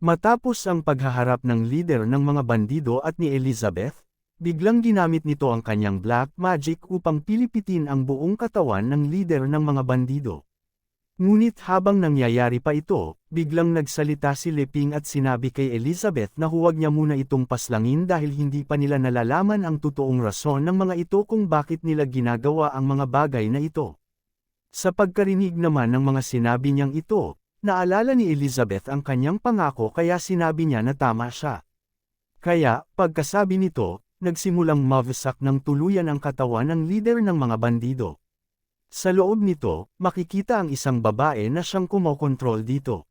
Matapos ang paghaharap ng lider ng mga bandido at ni Elizabeth, biglang ginamit nito ang kanyang black magic upang pilipitin ang buong katawan ng lider ng mga bandido. Ngunit habang nangyayari pa ito, biglang nagsalita si Leping at sinabi kay Elizabeth na huwag niya muna itong paslangin dahil hindi pa nila nalalaman ang totoong rason ng mga ito kung bakit nila ginagawa ang mga bagay na ito. Sa pagkarinig naman ng mga sinabi niyang ito, naalala ni Elizabeth ang kanyang pangako kaya sinabi niya na tama siya. Kaya, pagkasabi nito, nagsimulang mawasak ng tuluyan ang katawan ng lider ng mga bandido. Sa loob nito, makikita ang isang babae na siyang kumokontrol dito.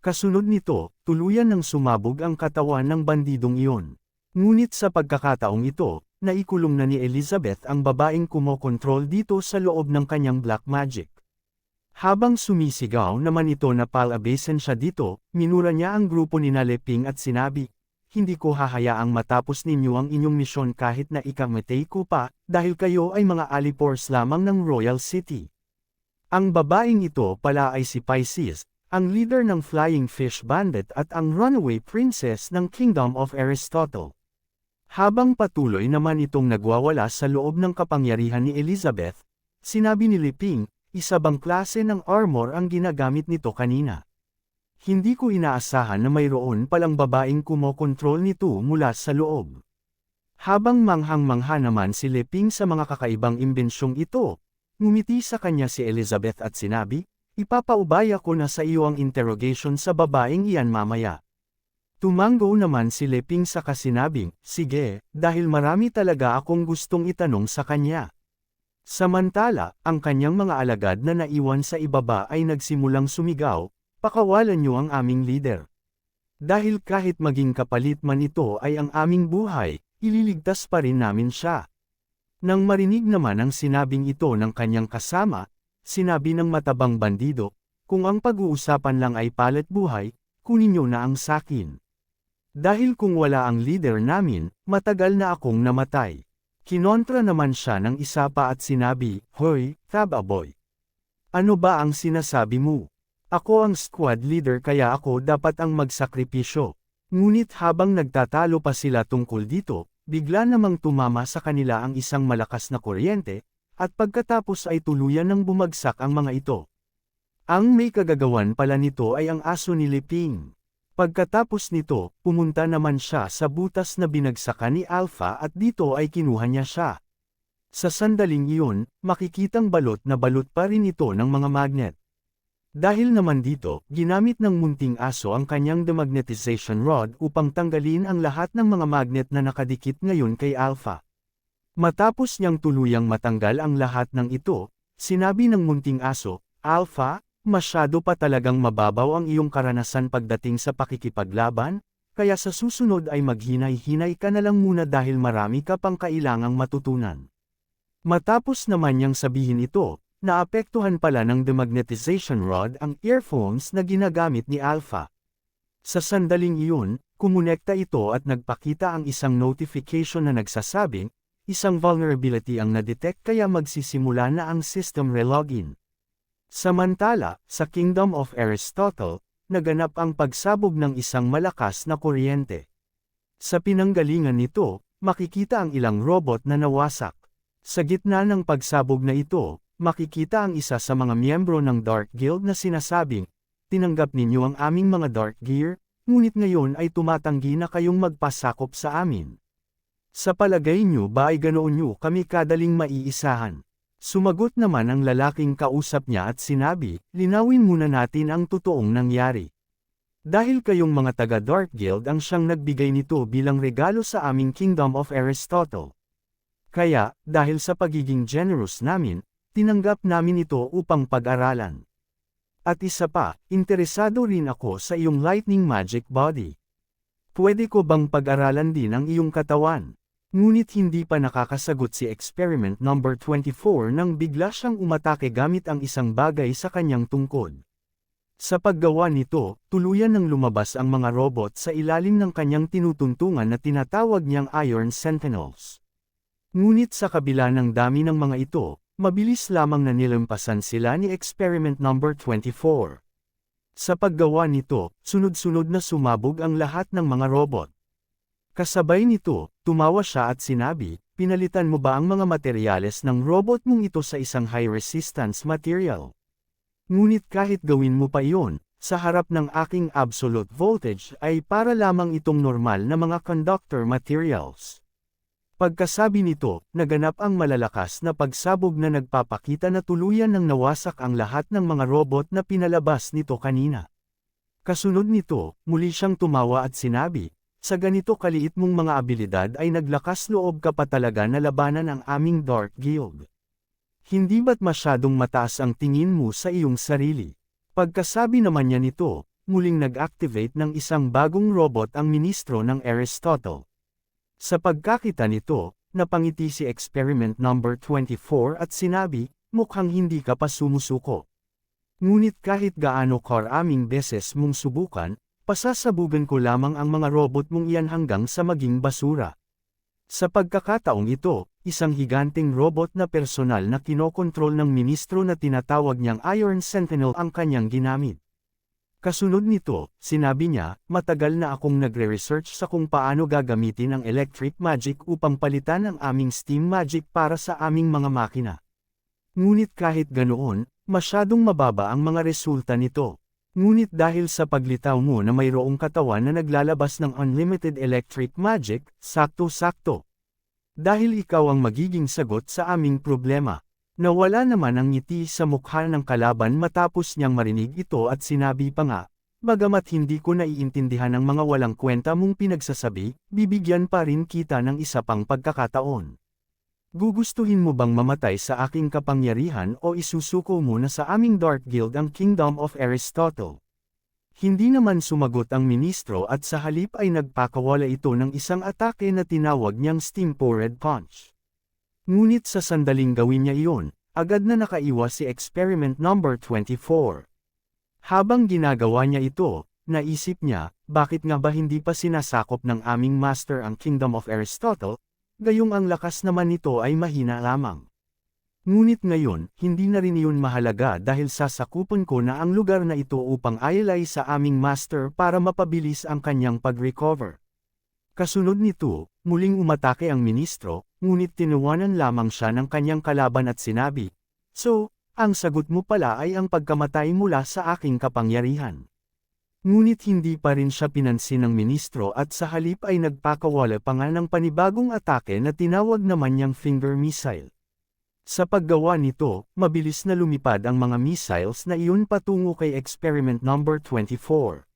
Kasunod nito, tuluyan ng sumabog ang katawan ng bandidong iyon. Ngunit sa pagkakataong ito, naikulong na ni Elizabeth ang babaeng kumokontrol dito sa loob ng kanyang black magic. Habang sumisigaw naman ito na palabasin siya dito, minura niya ang grupo ni Leping at sinabi, "Hindi ko hahayaang matapos ninyo ang inyong misyon kahit na ikamatay ko pa, dahil kayo ay mga alipors lamang ng Royal City." Ang babaeng ito pala ay si Pisces, ang leader ng Flying Fish Bandit at ang runaway princess ng Kingdom of Aristotle. Habang patuloy naman itong nagwawala sa loob ng kapangyarihan ni Elizabeth, sinabi ni Leping, "Isa bang klase ng armor ang ginagamit nito kanina? Hindi ko inaasahan na mayroon palang babaeng kumokontrol nito mula sa loob." Habang manghang-mangha naman si Leping sa mga kakaibang imbensyong ito, ngumiti sa kanya si Elizabeth at sinabi, "Ipapaubaya ko na sa iyo ang interrogation sa babaeng iyan mamaya." Tumango naman si Leping sa kasinabing, "Sige, dahil marami talaga akong gustong itanong sa kanya." Samantala, ang kanyang mga alagad na naiwan sa ibaba ay nagsimulang sumigaw, "Pakawalan niyo ang aming leader. Dahil kahit maging kapalit man ito ay ang aming buhay, ililigtas pa rin namin siya." Nang marinig naman ang sinabing ito ng kanyang kasama, sinabi ng matabang bandido, "Kung ang pag-uusapan lang ay palit buhay, kunin niyo na ang sakin. Dahil kung wala ang leader namin, matagal na akong namatay." Kinontra naman siya ng isa pa at sinabi, "Hoy, Taba Boy. Ano ba ang sinasabi mo? Ako ang squad leader kaya ako dapat ang magsakripisyo." Ngunit habang nagtatalo pa sila tungkol dito, bigla namang tumama sa kanila ang isang malakas na kuryente, at pagkatapos ay tuluyan ng bumagsak ang mga ito. Ang may kagagawan pala nito ay ang aso ni Leping. Pagkatapos nito, pumunta naman siya sa butas na binagsakan ni Alpha at dito ay kinuha niya siya. Sa sandaling iyon, makikitang balot na balot pa rin ito ng mga magnet. Dahil naman dito, ginamit ng munting aso ang kanyang demagnetization rod upang tanggalin ang lahat ng mga magnet na nakadikit ngayon kay Alpha. Matapos niyang tuluyang matanggal ang lahat ng ito, sinabi ng munting aso, "Alpha, masyado pa talagang mababaw ang iyong karanasan pagdating sa pakikipaglaban, kaya sa susunod ay maghinay-hinay ka na lang muna dahil marami ka pang kailangang matutunan." Matapos naman niyang sabihin ito, naapektuhan pala ng demagnetization rod ang earphones na ginagamit ni Alpha. Sa sandaling iyon, kumonekta ito at nagpakita ang isang notification na nagsasabing, isang vulnerability ang na-detect kaya magsisimula na ang system relogin. Samantala, sa Kingdom of Aristotle, naganap ang pagsabog ng isang malakas na kuryente. Sa pinanggalingan nito, makikita ang ilang robot na nawasak. Sa gitna ng pagsabog na ito, makikita ang isa sa mga miyembro ng Dark Guild na sinasabing, "Tinanggap ninyo ang aming mga Dark Gear, ngunit ngayon ay tumatanggi na kayong magpasakop sa amin. Sa palagay nyo ba ay ganoon nyo kami kadaling maiisahan?" Sumagot naman ang lalaking kausap niya at sinabi, "Linawin muna natin ang totoong nangyari. Dahil kayong mga taga-Dark Guild ang siyang nagbigay nito bilang regalo sa aming Kingdom of Aristotle. Kaya, dahil sa pagiging generous namin, tinanggap namin ito upang pag-aralan. At isa pa, interesado rin ako sa iyong lightning magic body. Pwede ko bang pag-aralan din ang iyong katawan?" Ngunit hindi pa nakakasagot si Experiment number 24 nang bigla siyang umatake gamit ang isang bagay sa kanyang tungkod. Sa paggawa nito, tuluyan nang lumabas ang mga robot sa ilalim ng kanyang tinutuntungan na tinatawag niyang Iron Sentinels. Ngunit sa kabila ng dami ng mga ito, mabilis lamang na nilampasan sila ni Experiment number 24. Sa paggawa nito, sunod-sunod na sumabog ang lahat ng mga robot. Kasabay nito, tumawa siya at sinabi, pinalitan mo ba ang mga materyales ng robot mong ito sa isang high-resistance material? Ngunit kahit gawin mo pa iyon, sa harap ng aking absolute voltage ay para lamang itong normal na mga conductor materials. Pagkasabi nito, naganap ang malalakas na pagsabog na nagpapakita na tuluyan ng nawasak ang lahat ng mga robot na pinalabas nito kanina. Kasunod nito, muli siyang tumawa at sinabi, sa ganito kaliit mong mga abilidad ay naglakas loob ka pa talaga na labanan ang aming Dark Guild. Hindi ba't masyadong mataas ang tingin mo sa iyong sarili? Pagkasabi naman niya nito, muling nag-activate ng isang bagong robot ang ministro ng Aristotle. Sa pagkakita nito, napangiti si Experiment number 24 at sinabi, mukhang hindi ka pa sumusuko. Ngunit kahit gaano karaming beses mong subukan, pasasabugan ko lamang ang mga robot mong iyan hanggang sa maging basura. Sa pagkakataong ito, isang higanteng robot na personal na kinokontrol ng ministro na tinatawag niyang Iron Sentinel ang kanyang ginamit. Kasunod nito, sinabi niya, matagal na akong nagre-research sa kung paano gagamitin ang electric magic upang palitan ang aming steam magic para sa aming mga makina. Ngunit kahit ganoon, masyadong mababa ang mga resulta nito. Ngunit dahil sa paglitaw mo na mayroong katawan na naglalabas ng unlimited electric magic, sakto-sakto. Dahil ikaw ang magiging sagot sa aming problema. Nawala naman ang ngiti sa mukha ng kalaban matapos niyang marinig ito at sinabi pa nga, bagamat hindi ko naiintindihan ang mga walang kwenta mong pinagsasabi, bibigyan pa rin kita ng isa pang pagkakataon. Gugustuhin mo bang mamatay sa aking kapangyarihan o isusuko mo na sa aming Dark Guild ang Kingdom of Aristotle? Hindi naman sumagot ang ministro at sa halip ay nagpakawala ito ng isang atake na tinawag niyang Steam-Powered Punch. Ngunit sa sandaling gawin niya iyon, agad na nakaiwas si Experiment number 24. Habang ginagawa niya ito, naisip niya, bakit nga ba hindi pa sinasakop ng aming master ang Kingdom of Aristotle? Gayong ang lakas naman nito ay mahina lamang. Ngunit ngayon, hindi na rin iyon mahalaga dahil sasakupan ko na ang lugar na ito upang ayalay sa aming master para mapabilis ang kanyang pag-recover. Kasunod nito, muling umatake ang ministro, ngunit tinuwanan lamang siya ng kanyang kalaban at sinabi, so, ang sagot mo pala ay ang pagkamatay mula sa aking kapangyarihan. Ngunit hindi pa rin siya pinansin ng ministro at sa halip ay nagpakawala pa nga ng panibagong atake na tinawag naman niyang finger missile. Sa paggawa nito, mabilis na lumipad ang mga missiles na iyon patungo kay Experiment number 24.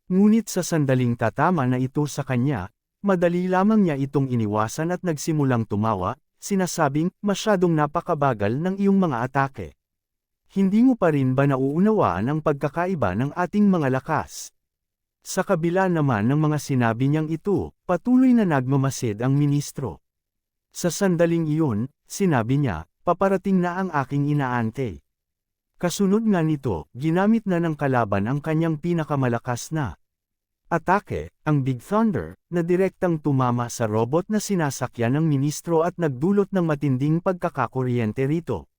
Ngunit sa sandaling tatama na ito sa kanya, madali lamang niya itong iniwasan at nagsimulang tumawa, sinasabing, masyadong napakabagal ng iyong mga atake. Hindi mo pa rin ba nauunawaan ang pagkakaiba ng ating mga lakas? Sa kabila naman ng mga sinabi niyang ito, patuloy na nagmamasid ang ministro. Sa sandaling iyon, sinabi niya, paparating na ang aking inaante. Kasunod nga nito, ginamit na ng kalaban ang kanyang pinakamalakas na atake, ang Big Thunder, na direktang tumama sa robot na sinasakyan ng ministro at nagdulot ng matinding pagkakakuryente rito.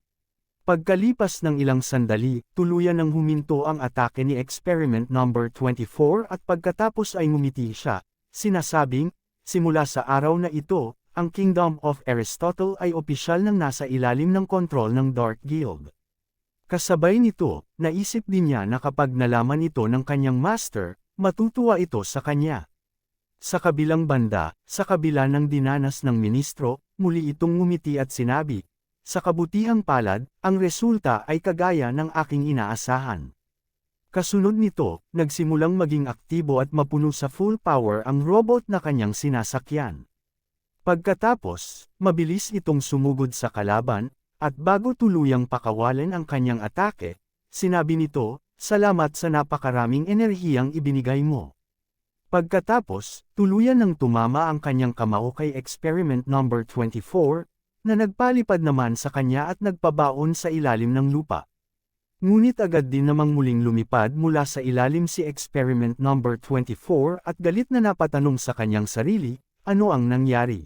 Pagkalipas ng ilang sandali, tuluyan ng huminto ang atake ni Experiment number 24 at pagkatapos ay ngumiti siya, sinasabing, simula sa araw na ito, ang Kingdom of Aristotle ay opisyal nang nasa ilalim ng kontrol ng Dark Guild. Kasabay nito, naisip din niya na kapag nalaman ito ng kanyang master, matutuwa ito sa kanya. Sa kabilang banda, sa kabila ng dinanas ng ministro, muli itong ngumiti at sinabi, sa kabutihang palad, ang resulta ay kagaya ng aking inaasahan. Kasunod nito, nagsimulang maging aktibo at mapuno sa full power ang robot na kanyang sinasakyan. Pagkatapos, mabilis itong sumugod sa kalaban, at bago tuluyang pakawalan ang kanyang atake, sinabi nito, salamat sa napakaraming enerhiyang ibinigay mo. Pagkatapos, tuluyan ng tumama ang kanyang kamao kay Experiment number 24, na nagpalipad naman sa kanya at nagpabaon sa ilalim ng lupa. Ngunit agad din namang muling lumipad mula sa ilalim si Experiment number 24 at galit na napatanong sa kanyang sarili, ano ang nangyari?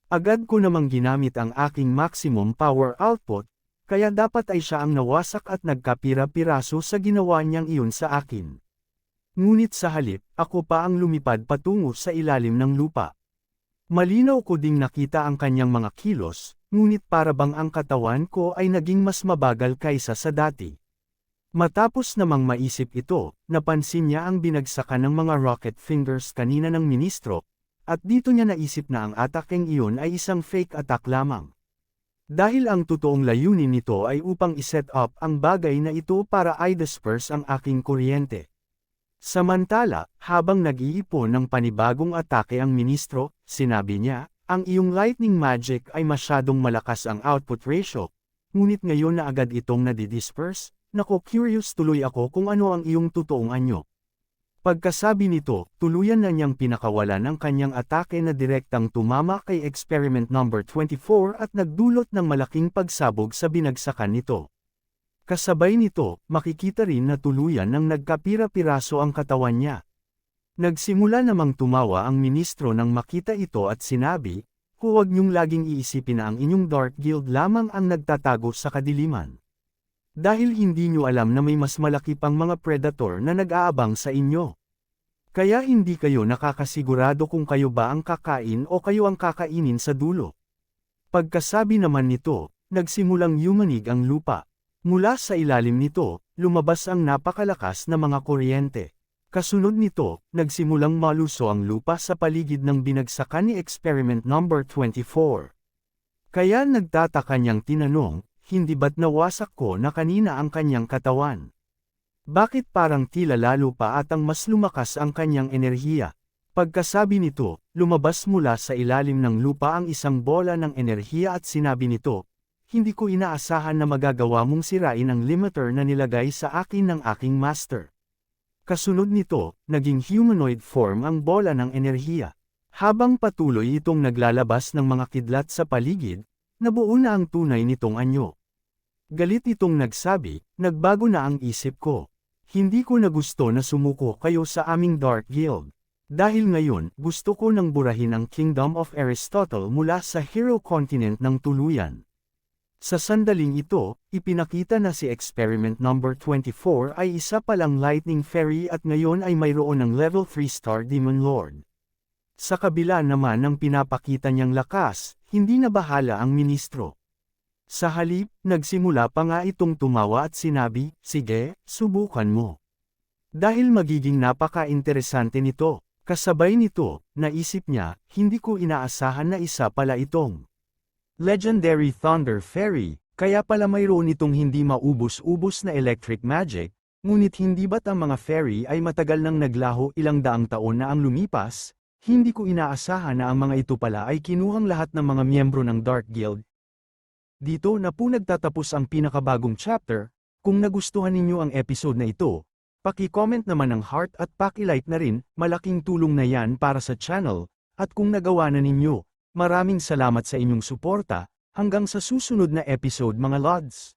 Agad ko namang ginamit ang aking maximum power output, kaya dapat ay siya ang nawasak at nagkapira-piraso sa ginawa niyang iyon sa akin. Ngunit sa halip, ako pa ang lumipad patungo sa ilalim ng lupa. Malinaw ko ding nakita ang kanyang mga kilos, ngunit para bang ang katawan ko ay naging mas mabagal kaysa sa dati. Matapos namang maisip ito, napansin niya ang binagsakan ng mga rocket fingers kanina ng ministro, at dito niya naisip na ang atakeng iyon ay isang fake attack lamang. Dahil ang totoong layunin nito ay upang iset up ang bagay na ito para i-disperse ang aking kuryente. Samantala, habang nag-iipon ng panibagong atake ang ministro, sinabi niya, ang iyong lightning magic ay masyadong malakas ang output ratio, ngunit ngayon na agad itong nadidisperse, nako curious tuloy ako kung ano ang iyong totoong anyo. Pagkasabi nito, tuluyan na niyang pinakawalan ang kanyang atake na direktang tumama kay experiment number 24 at nagdulot ng malaking pagsabog sa binagsakan nito. Kasabay nito, makikita rin na tuluyan ng nagkapira-piraso ang katawan niya. Nagsimula namang tumawa ang ministro nang makita ito at sinabi, huwag niyong laging iisipin na ang inyong Dark Guild lamang ang nagtatago sa kadiliman. Dahil hindi niyo alam na may mas malaki pang mga predator na nag-aabang sa inyo. Kaya hindi kayo nakakasigurado kung kayo ba ang kakain o kayo ang kakainin sa dulo. Pagkasabi naman nito, nagsimulang yumanig ang lupa. Mula sa ilalim nito, lumabas ang napakalakas na mga kuryente. Kasunod nito, nagsimulang maluso ang lupa sa paligid ng binagsakan ni experiment number 24. Kaya nagtataka niyang tinanong, hindi ba't nawasak ko na kanina ang kanyang katawan? Bakit parang tila lalo pa atang mas lumakas ang kanyang enerhiya? Pagkasabi nito, lumabas mula sa ilalim ng lupa ang isang bola ng enerhiya at sinabi nito, hindi ko inaasahan na magagawa mong sirain ang limiter na nilagay sa akin ng aking master. Kasunod nito, naging humanoid form ang bola ng enerhiya. Habang patuloy itong naglalabas ng mga kidlat sa paligid, nabuo na ang tunay nitong anyo. Galit itong nagsabi, nagbago na ang isip ko. Hindi ko na gusto na sumuko kayo sa aming Dark Guild. Dahil ngayon, gusto ko nang burahin ang Kingdom of Aristotle mula sa Hero Continent ng tuluyan. Sa sandaling ito, ipinakita na si experiment number 24 ay isa palang lightning fairy at ngayon ay mayroon ng level 3 star demon lord. Sa kabila naman ng pinapakita niyang lakas, hindi na bahala ang ministro. Sa halip, nagsimula pa nga itong tumawa at sinabi, sige, subukan mo. Dahil magiging napaka-interesante nito, kasabay nito, naisip niya, hindi ko inaasahan na isa pala itong Legendary Thunder Fairy, kaya pala mayroon itong hindi maubos-ubos na electric magic, ngunit hindi ba't ang mga fairy ay matagal nang naglaho ilang daang taon na ang lumipas, hindi ko inaasahan na ang mga ito pala ay kinuhang lahat ng mga miyembro ng Dark Guild. Dito na po nagtatapos ang pinakabagong chapter, kung nagustuhan ninyo ang episode na ito, paki-comment naman ng heart at paki-like na rin, malaking tulong na yan para sa channel, at kung nagawa na ninyo, maraming salamat sa inyong suporta, hanggang sa susunod na episode mga lods.